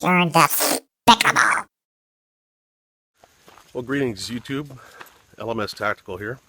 You're despicable. Well, greetings YouTube, LMS Tactical here.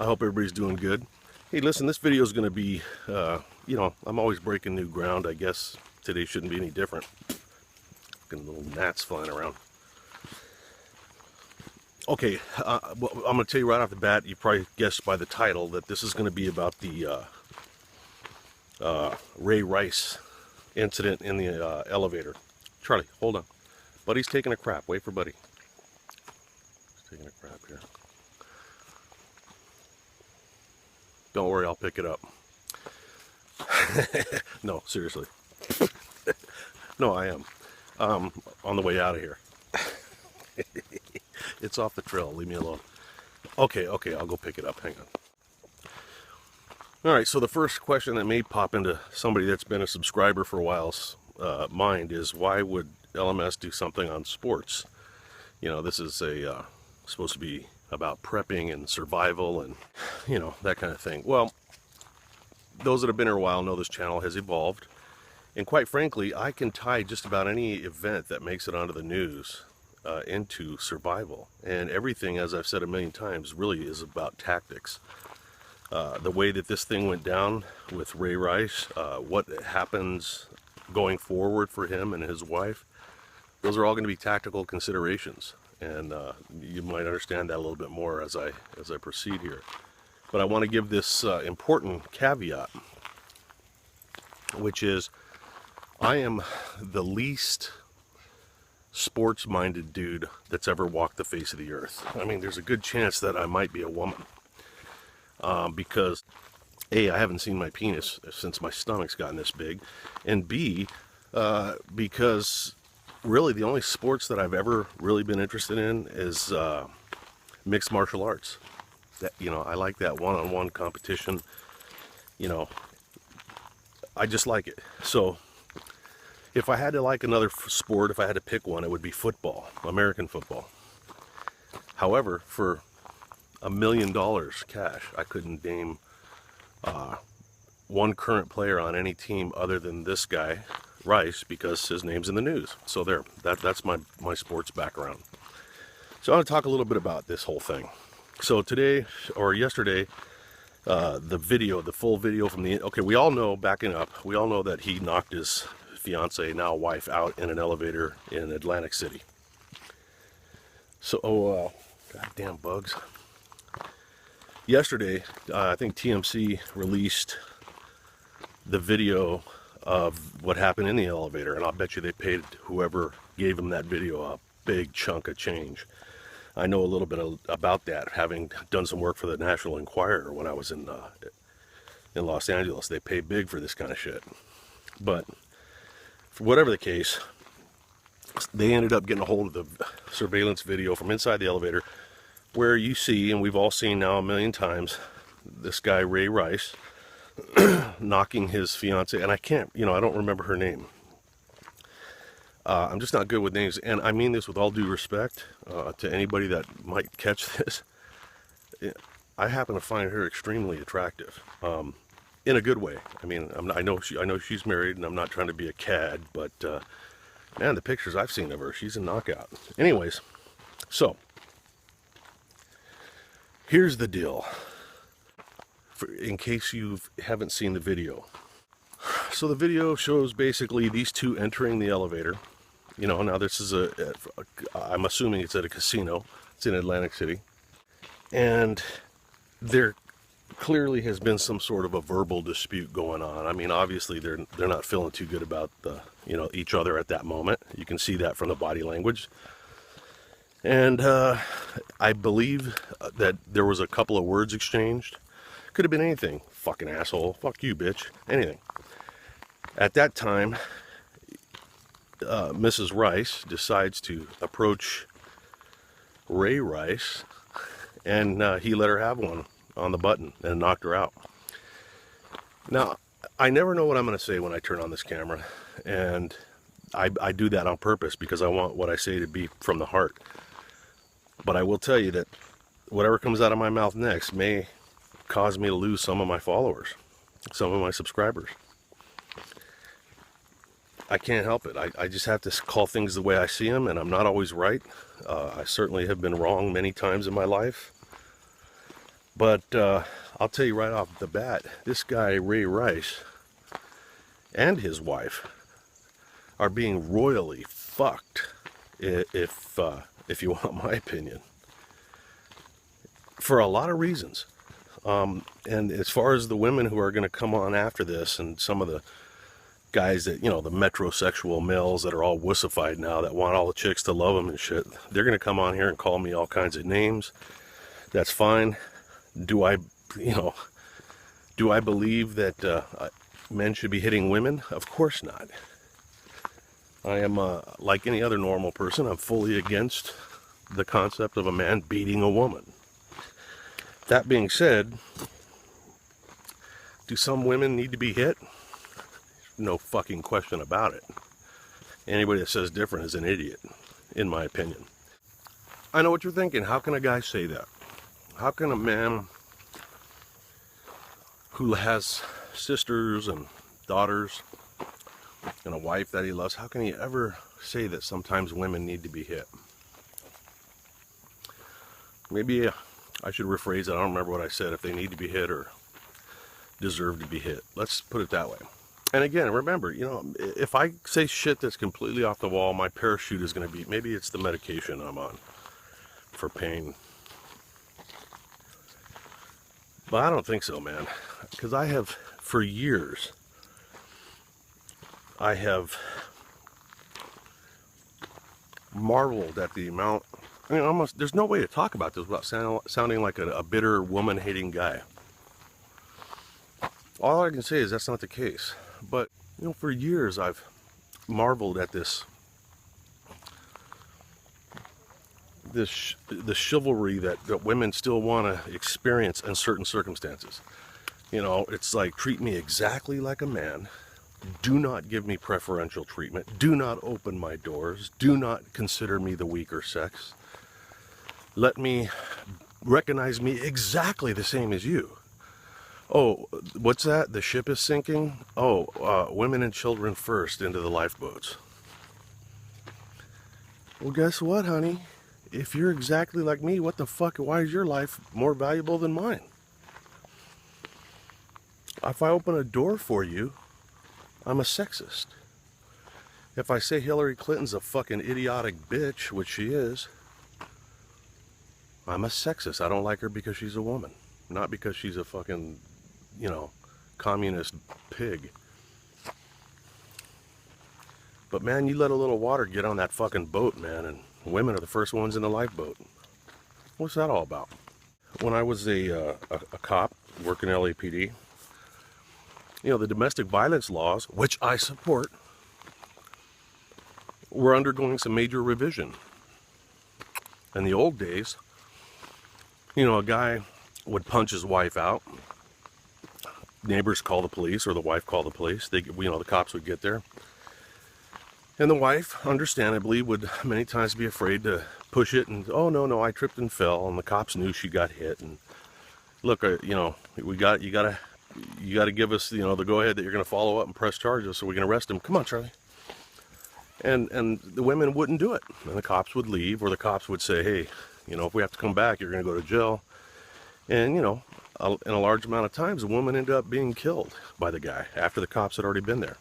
I hope everybody's doing good. Hey, listen, this video is going to be, I'm always breaking new ground. I guess today shouldn't be any different. Fucking little gnats flying around. Okay, well, I'm going to tell you right off the bat, you probably guessed by the title that this is going to be about the Ray Rice incident in the elevator. Charlie, hold on. Buddy's taking a crap. Wait for Buddy. He's taking a crap here. Don't worry, I'll pick it up. No, seriously. No, I am. On the way out of here. It's off the trail. Leave me alone. Okay, I'll go pick it up. Hang on. Alright, so the first question that may pop into somebody that's been a subscriber for a while's mind is, why would LMS do something on sports? You know, this is supposed to be about prepping and survival and, that kind of thing. Well, those that have been here a while know this channel has evolved. And quite frankly, I can tie just about any event that makes it onto the news into survival. And everything, as I've said a million times, really is about tactics. The way that this thing went down with Ray Rice, what happens going forward for him and his wife, those are all going to be tactical considerations. And you might understand that a little bit more as I proceed here. But I want to give this important caveat, which is, I am the least sports-minded dude that's ever walked the face of the earth. I mean, there's a good chance that I might be a woman. Because A, I haven't seen my penis since my stomach's gotten this big. And B, because really the only sports that I've ever really been interested in is mixed martial arts. That, I like that one-on-one competition. I just like it. So if I had to like another sport, if I had to pick one, it would be football, American football. However, for $1 million cash, I couldn't name one current player on any team other than this guy, Rice, because his name's in the news. So there, that's my sports background. So I want to talk a little bit about this whole thing. So today, or yesterday, the full video from okay, we all know, backing up, we all know that he knocked his fiance, now wife, out in an elevator in Atlantic City. So, goddamn bugs. Yesterday, I think TMC released the video of what happened in the elevator, and I'll bet you they paid whoever gave them that video a big chunk of change. I know a little bit about that, having done some work for the National Enquirer when I was in Los Angeles. They pay big for this kind of shit. But for whatever the case, they ended up getting a hold of the surveillance video from inside the elevator, where you see, and we've all seen now a million times, this guy Ray Rice knocking his fiance, and I don't remember her name. I'm just not good with names, and I mean this with all due respect to anybody that might catch this. I happen to find her extremely attractive, in a good way. I mean, I know she's married, and I'm not trying to be a cad, but man, the pictures I've seen of her, she's a knockout. Anyways, so here's the deal, in case you haven't seen the video. So the video shows basically these two entering the elevator. Now this is I'm assuming it's at a casino. It's in Atlantic City. And there clearly has been some sort of a verbal dispute going on. I mean, obviously they're not feeling too good about each other at that moment. You can see that from the body language. And I believe that there was a couple of words exchanged. Could have been anything. Fucking asshole. Fuck you, bitch. Anything. At that time, Mrs. Rice decides to approach Ray Rice, and he let her have one on the button and knocked her out. Now, I never know what I'm going to say when I turn on this camera, and I do that on purpose because I want what I say to be from the heart. But I will tell you that whatever comes out of my mouth next may cause me to lose some of my followers, some of my subscribers. I can't help it. I just have to call things the way I see them, and I'm not always right. I certainly have been wrong many times in my life. But I'll tell you right off the bat, this guy, Ray Rice, and his wife are being royally fucked, if you want my opinion, for a lot of reasons. And as far as the women who are going to come on after this, and some of the guys that, you know, the metrosexual males that are all wussified now that want all the chicks to love them and shit, they're going to come on here and call me all kinds of names. That's fine. Do I believe that men should be hitting women? Of course not. I am, like any other normal person, I'm fully against the concept of a man beating a woman. That being said, do some women need to be hit? No fucking question about it. Anybody that says different is an idiot, in my opinion. I know what you're thinking. How can a guy say that? How can a man who has sisters and daughters and a wife that he loves, how can he ever say that sometimes women need to be hit? Maybe I should rephrase it. I don't remember what I said, if they need to be hit or deserve to be hit. Let's put it that way. And again, remember, you know, if I say shit that's completely off the wall, my parachute is going to be, maybe it's the medication I'm on for pain. But I don't think so, man. Because I have, for years, I have marveled at the amount, I mean, almost, there's no way to talk about this without sounding like a bitter, woman-hating guy. All I can say is that's not the case. But, you know, for years I've marveled at the chivalry that women still want to experience in certain circumstances. You know, it's like, treat me exactly like a man. Do not give me preferential treatment. Do not open my doors. Do not consider me the weaker sex. Let me recognize me exactly the same as you. Oh, what's that? The ship is sinking? Oh, women and children first into the lifeboats. Well, guess what, honey? If you're exactly like me, what the fuck? Why is your life more valuable than mine? If I open a door for you, I'm a sexist. If I say Hillary Clinton's a fucking idiotic bitch, which she is, I'm a sexist. I don't like her because she's a woman, not because she's a fucking, you know, communist pig. But man, you let a little water get on that fucking boat, man, and women are the first ones in the lifeboat. What's that all about? When I was a cop working LAPD, you know, the domestic violence laws, which I support, were undergoing some major revision. In the old days, you know, a guy would punch his wife out. Neighbors call the police, or the wife call the police. They, you know, the cops would get there. And the wife, understandably, would many times be afraid to push it and, oh, no, I tripped and fell, and the cops knew she got hit. And look, you know, you got to give us, you know, the go-ahead that you're going to follow up and press charges so we can arrest him. Come on, Charlie. And the women wouldn't do it. And the cops would leave, or the cops would say, hey, you know, if we have to come back, you're going to go to jail. And, you know, in a large amount of times, the woman ended up being killed by the guy after the cops had already been there.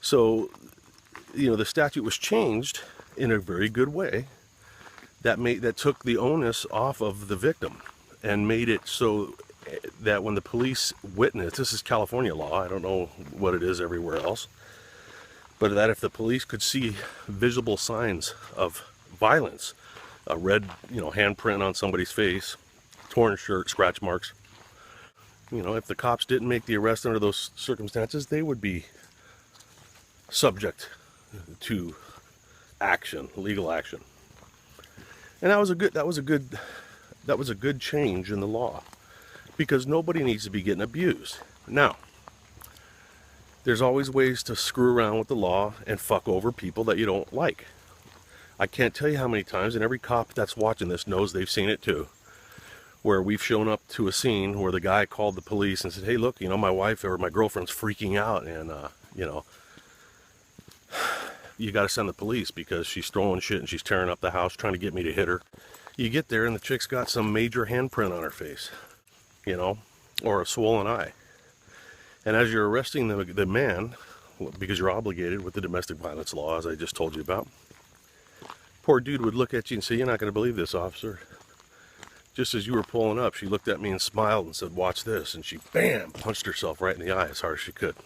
So, you know, the statute was changed in a very good way that took the onus off of the victim and made it so that when the police witness, this is California law, I don't know what it is everywhere else, but that if the police could see visible signs of violence, a red, you know, handprint on somebody's face, torn shirt, scratch marks, you know, if the cops didn't make the arrest under those circumstances, they would be subject to action, legal action. And that was a good change in the law, because nobody needs to be getting abused. Now, there's always ways to screw around with the law and fuck over people that you don't like. I can't tell you how many times, and every cop that's watching this knows they've seen it too, where we've shown up to a scene where the guy called the police and said, hey, look, you know, my wife or my girlfriend's freaking out, and, you know, you got to send the police because she's throwing shit and she's tearing up the house trying to get me to hit her. You get there and the chick's got some major handprint on her face, you know, or a swollen eye. And as you're arresting the man, because you're obligated with the domestic violence law, as I just told you about, poor dude would look at you and say, "You're not going to believe this, officer." Just as you were pulling up, she looked at me and smiled and said, "Watch this." And she, bam, punched herself right in the eye as hard as she could.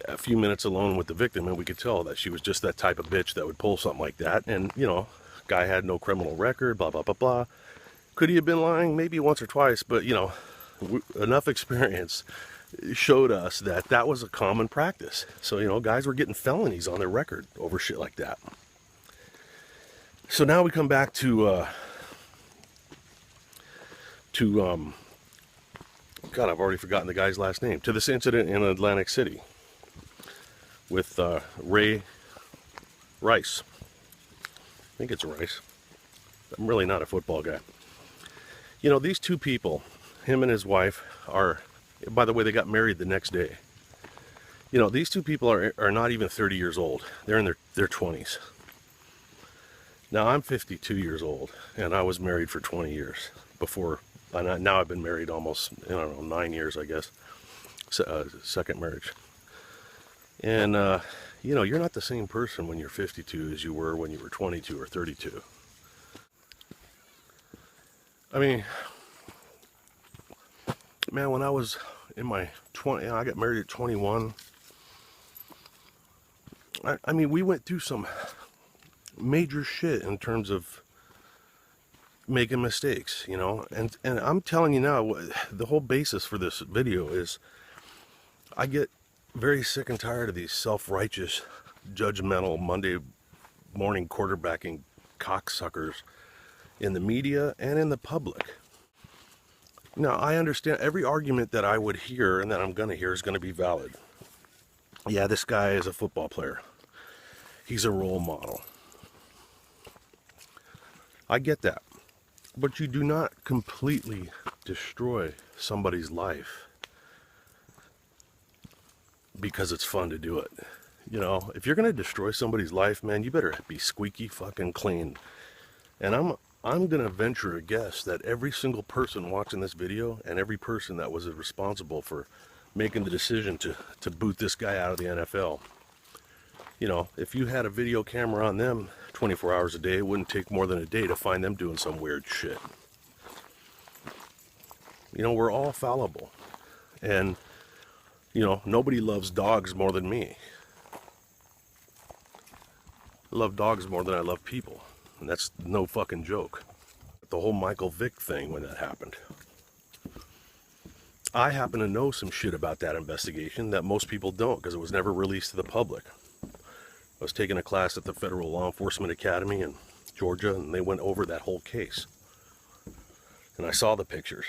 A few minutes alone with the victim, and we could tell that she was just that type of bitch that would pull something like that. And, you know, guy had no criminal record, blah, blah, blah, blah. Could he have been lying? Maybe once or twice, but, you know, enough experience showed us that that was a common practice. So, you know, guys were getting felonies on their record over shit like that. So now we come back to God, I've already forgotten the guy's last name, to this incident in Atlantic City with Ray Rice. I think it's Rice. I'm really not a football guy. You know, these two people, him and his wife, are, by the way, they got married the next day. You know, these two people are not even 30 years old. They're in their 20s. Now, I'm 52 years old, and I was married for 20 years before. Now I've been married almost, I don't know, 9 years, I guess. Second marriage. And, you know, you're not the same person when you're 52 as you were when you were 22 or 32. I mean, man, when I was in my 20s, I got married at 21. I mean, we went through some major shit in terms of making mistakes, you know, and I'm telling you now, the whole basis for this video is I get very sick and tired of these self-righteous, judgmental, Monday morning quarterbacking cocksuckers in the media and in the public. Now, I understand every argument that I would hear and that I'm going to hear is going to be valid. Yeah, this guy is a football player. He's a role model. I get that. But you do not completely destroy somebody's life because it's fun to do it. You know, if you're going to destroy somebody's life, man, you better be squeaky fucking clean. And I'm going to venture a guess that every single person watching this video and every person that was responsible for making the decision to boot this guy out of the NFL, you know, if you had a video camera on them 24 hours a day, it wouldn't take more than a day to find them doing some weird shit. You know, we're all fallible. And, you know, nobody loves dogs more than me. I love dogs more than I love people. And that's no fucking joke. The whole Michael Vick thing when that happened. I happen to know some shit about that investigation that most people don't because it was never released to the public. I was taking a class at the Federal Law Enforcement Academy in Georgia, and they went over that whole case. And I saw the pictures.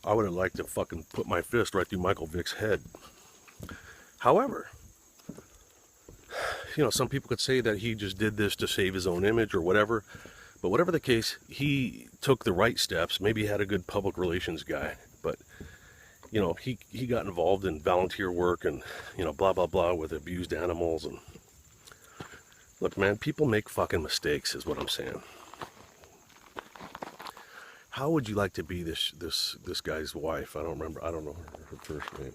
I would have liked to fucking put my fist right through Michael Vick's head. However, you know, some people could say that he just did this to save his own image or whatever. But whatever the case, he took the right steps. Maybe he had a good public relations guy. But, you know, he got involved in volunteer work and, you know, blah, blah, blah with abused animals. And look, man, people make fucking mistakes is what I'm saying. How would you like to be this guy's wife? I don't know her first name.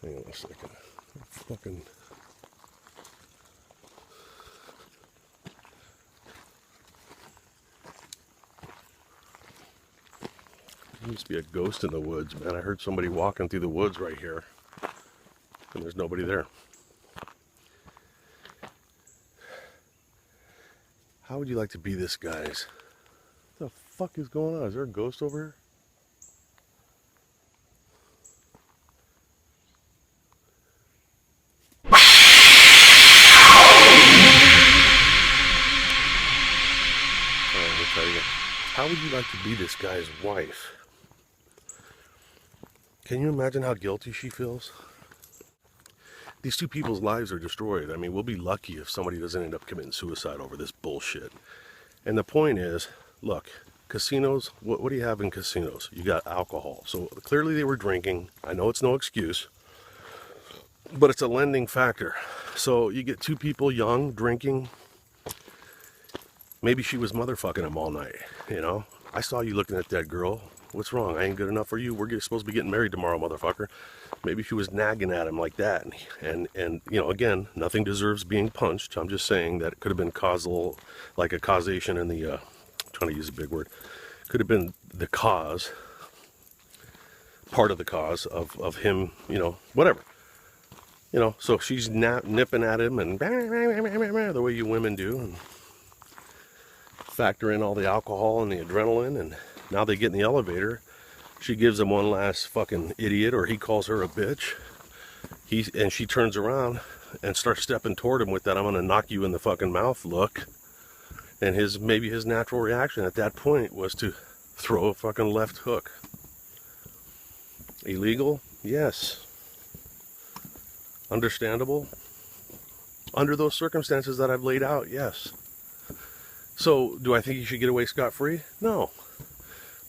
Hang on a second. Fucking... There used to be a ghost in the woods, man. I heard somebody walking through the woods right here. And there's nobody there. How would you like to be this guy's? What the fuck is going on? Is there a ghost over here? Alright, let me try again. How would you like to be this guy's wife? Can you imagine how guilty she feels? These two people's lives are destroyed. I mean, we'll be lucky if somebody doesn't end up committing suicide over this bullshit. And the point is, look, casinos, what do you have in casinos? You got alcohol. So clearly they were drinking. I know it's no excuse. but it's a lending factor. So you get two people young, drinking. Maybe she was motherfucking him all night, you know? I saw you looking at that girl. What's wrong? I ain't good enough for you. We're supposed to be getting married tomorrow, motherfucker. Maybe she was nagging at him like that. And you know, again, nothing deserves being punched. I'm just saying that it could have been causal, like a causation in the, trying to use a big word. Could have been the cause, part of the cause of him, you know, whatever. You know, so she's nipping at him and the way you women do, and factor in all the alcohol and the adrenaline, and now they get in the elevator. She gives him one last fucking idiot, or he calls her a bitch. And she turns around and starts stepping toward him with that "I'm gonna knock you in the fucking mouth" look. And maybe his natural reaction at that point was to throw a fucking left hook. Illegal? Yes. Understandable? Under those circumstances that I've laid out, yes. So, do I think you should get away scot-free? No.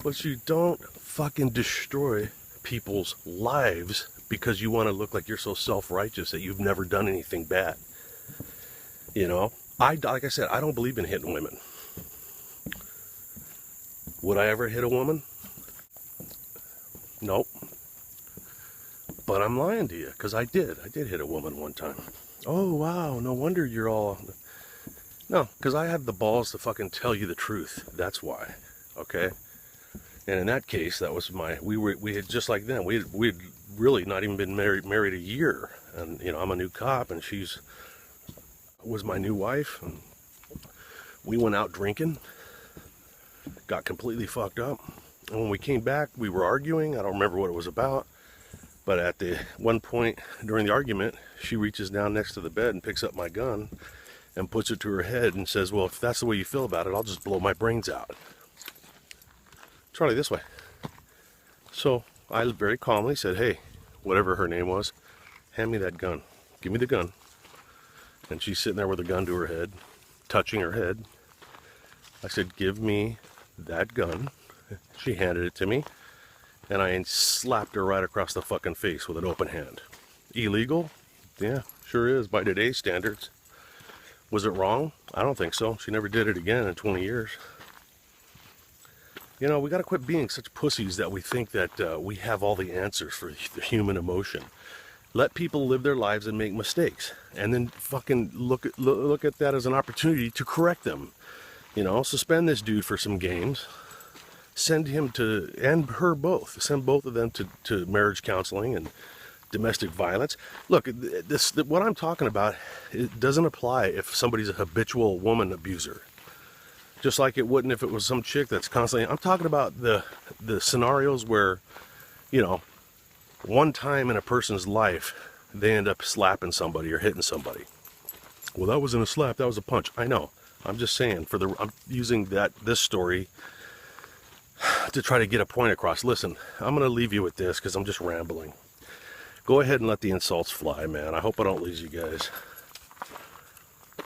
But you don't fucking destroy people's lives because you want to look like you're so self-righteous that you've never done anything bad. You know? Like I said, I don't believe in hitting women. Would I ever hit a woman? Nope. But I'm lying to you, because I did. I did hit a woman one time. Oh, wow, no wonder you're all... No, because I have the balls to fucking tell you the truth. That's why. Okay? And in that case, that was we had just like then, we'd really not even been married a year. And, you know, I'm a new cop, and was my new wife. And we went out drinking, got completely fucked up. And when we came back, we were arguing. I don't remember what it was about. But at the one point during the argument, she reaches down next to the bed and picks up my gun and puts it to her head and says, "Well, if that's the way you feel about it, I'll just blow my brains out." Charlie, this way. So I very calmly said, "Hey," whatever her name was, "hand me that gun. Give me the gun." And she's sitting there with a gun to her head, touching her head. I said, "Give me that gun." She handed it to me, and I slapped her right across the fucking face with an open hand. Illegal? Yeah, sure is by today's standards. Was it wrong? I don't think so. She never did it again in 20 years. You know, we got to quit being such pussies that we think that we have all the answers for the human emotion. Let people live their lives and make mistakes, and then fucking look at that as an opportunity to correct them. You know, suspend this dude for some games. Send him and her both. Send both of them to marriage counseling and domestic violence. Look, what I'm talking about, it doesn't apply if somebody's a habitual woman abuser. Just like it wouldn't if it was some chick that's constantly... I'm talking about the scenarios where, you know, one time in a person's life, they end up slapping somebody or hitting somebody. Well, that wasn't a slap, that was a punch. I know. I'm just saying, I'm using this story to try to get a point across. Listen, I'm going to leave you with this because I'm just rambling. Go ahead and let the insults fly, man. I hope I don't lose you guys.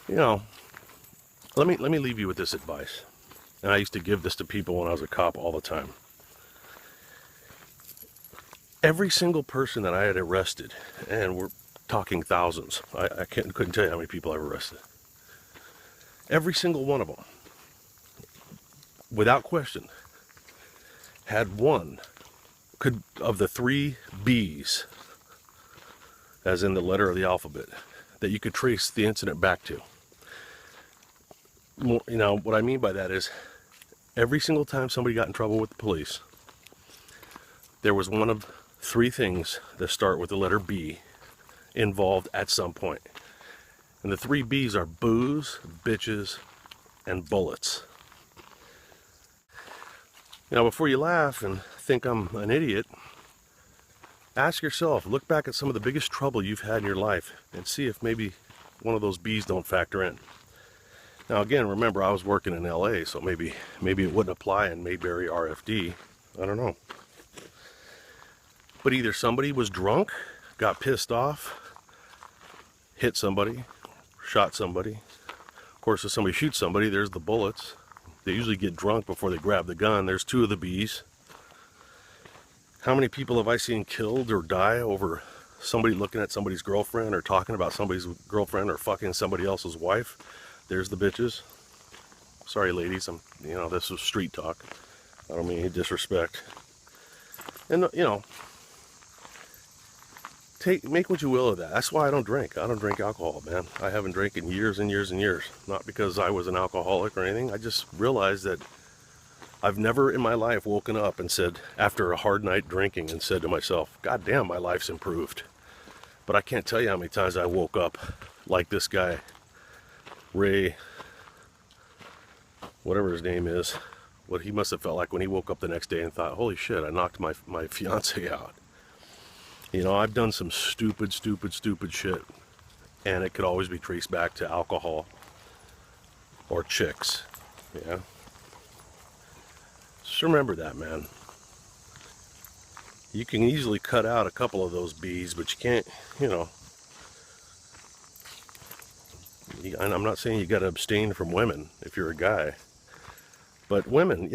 You know, let me leave you with this advice. And I used to give this to people when I was a cop all the time. Every single person that I had arrested, and we're talking thousands. I couldn't tell you how many people I've arrested. Every single one of them, without question, had one of the 3 B's, as in the letter of the alphabet, that you could trace the incident back to. You know, what I mean by that is, every single time somebody got in trouble with the police, there was one of 3 things that start with the letter B involved at some point. And the 3 B's are booze, bitches, and bullets. Now, before you laugh and think I'm an idiot, ask yourself, look back at some of the biggest trouble you've had in your life and see if maybe one of those B's don't factor in. Now, again, remember, I was working in LA, so maybe it wouldn't apply in Mayberry RFD. I don't know. But either somebody was drunk, got pissed off, hit somebody, shot somebody. Of course, if somebody shoots somebody, there's the bullets. They usually get drunk before they grab the gun. There's 2 of the B's. How many people have I seen killed or die over somebody looking at somebody's girlfriend or talking about somebody's girlfriend or fucking somebody else's wife. There's the bitches. Sorry, ladies. This is street talk. I don't mean any disrespect. And make what you will of that. That's why I don't drink. I don't drink alcohol, man. I haven't drank in years and years and years. Not because I was an alcoholic or anything. I just realized that I've never in my life woken up and said, after a hard night drinking, and said to myself, God damn, my life's improved. But I can't tell you how many times I woke up like this guy, Ray, whatever his name is, what he must have felt like when he woke up the next day and thought, holy shit, I knocked my fiance out. I've done some stupid shit, and it could always be traced back to alcohol or chicks. Yeah. Just remember that, man. You can easily cut out a couple of those B's, but you can't, and I'm not saying you got to abstain from women if you're a guy, but women,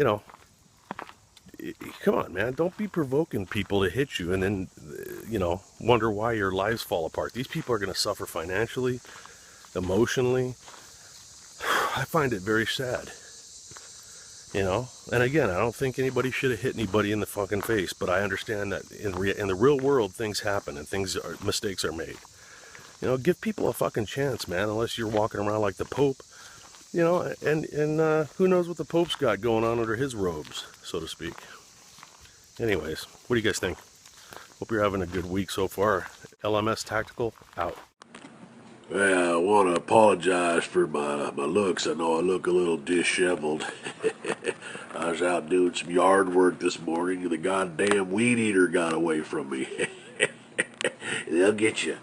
come on, man, don't be provoking people to hit you and then, wonder why your lives fall apart. These people are going to suffer financially, emotionally. I find it very sad. And again, I don't think anybody should have hit anybody in the fucking face, but I understand that in the real world, things happen and mistakes are made. Give people a fucking chance, man, unless you're walking around like the Pope, and who knows what the Pope's got going on under his robes, so to speak. Anyways, what do you guys think? Hope you're having a good week so far. LMS Tactical, out. Well, I want to apologize for my looks. I know I look a little disheveled. I was out doing some yard work this morning and the goddamn weed eater got away from me. They'll get you.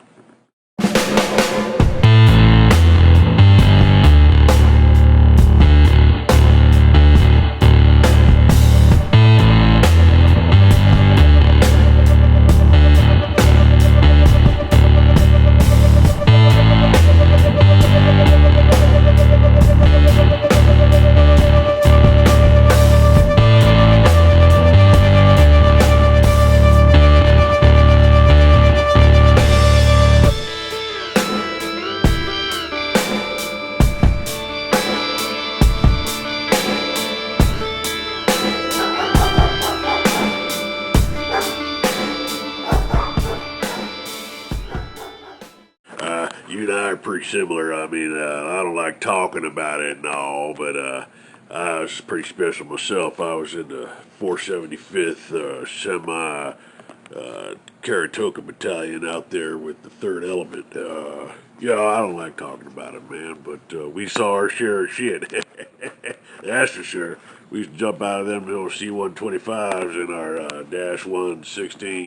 You and I are pretty similar. I mean, I don't like talking about it and all, but I was pretty special myself. I was in the 475th Semi Caratoka Battalion out there with the 3rd Element. I don't like talking about it, man, but we saw our share of shit. That's for sure. We used to jump out of them little C-125s in our Dash 116.